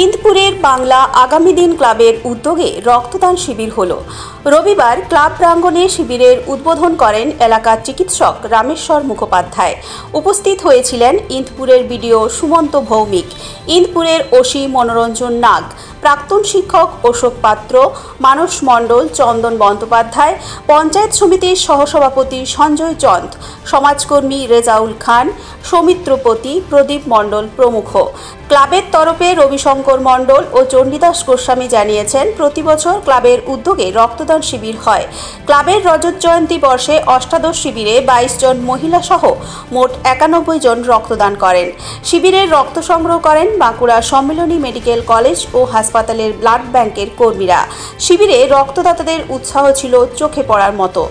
ইন্দপুরের বাংলা আগামী দিন ক্লাবের উদ্যোগে রক্তদান শিবির হলো। রবিবার ক্লাব প্রাঙ্গণে শিবিরের উদ্বোধন করেন এলাকার চিকিৎসক রামেশ্বর মুখোপাধ্যায়। উপস্থিত হয়েছিলেন ইন্দপুরের বিডিও সুমন্ত ভৌমিক, ইন্দপুরের ওসি মনোরঞ্জন নাগ, প্রাক্তন শিক্ষক অশোক পাত্র, মানস মণ্ডল, চন্দন বন্দ্যোপাধ্যায়, পঞ্চায়েত সমিতির সহসভাপতি সঞ্জয় চন্দ, সমাজকর্মী রেজাউল খান, সৌমিত্রপতি, প্রদীপ মণ্ডল প্রমুখ। ক্লাবের তরফে রবিশঙ্কর মণ্ডল ও চণ্ডীদাস গোস্বামী জানিয়েছেন, প্রতি বছর ক্লাবের উদ্যোগে রক্তদান শিবির হয়। ক্লাবের রজত জয়ন্তী বর্ষে অষ্টাদশ শিবিরে 22 জন মহিলা সহ মোট 91 জন রক্তদান করেন। শিবিরের রক্ত সংগ্রহ করেন বাঁকুড়া সম্মিলনী মেডিকেল কলেজ ও হাসপাতালের ব্লাড ব্যাংকের কর্মীরা। শিবিরে রক্তদাতাদের উৎসাহ ছিল চোখে পড়ার মতো।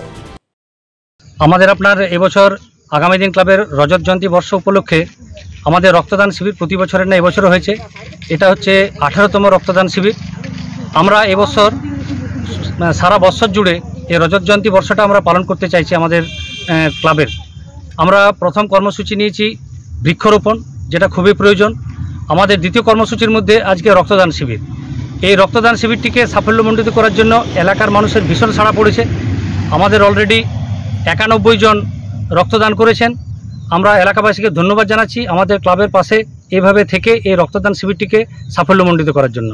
আমাদের এবছর আগামী দিন ক্লাবের রজত জয়ন্তী বর্ষ উপলক্ষে আমাদের রক্তদান শিবির প্রতি বছরের না এবছরও হয়েছে। এটা হচ্ছে 18তম রক্তদান শিবির। আমরা এবছর সারা বছর জুড়ে এই রজত জয়ন্তী বর্ষটা আমরা পালন করতে চাইছি। আমাদের ক্লাবের আমরা প্রথম কর্মসূচি নিয়েছি বৃক্ষরোপণ, যেটা খুবই প্রয়োজন। আমাদের দ্বিতীয় কর্মসূচির মধ্যে আজকে রক্তদান শিবির। এই রক্তদান শিবিরটিকে সাফল্যমণ্ডিত করার জন্য এলাকার মানুষের ভীষণ সাড়া পড়েছে। আমাদের অলরেডি 91 জন রক্তদান করেছেন। আমরা এলাকাবাসীকে ধন্যবাদ জানাচ্ছি আমাদের ক্লাবের পাশে এভাবে থেকে এই রক্তদান শিবিরটিকে সাফল্যমণ্ডিত করার জন্য।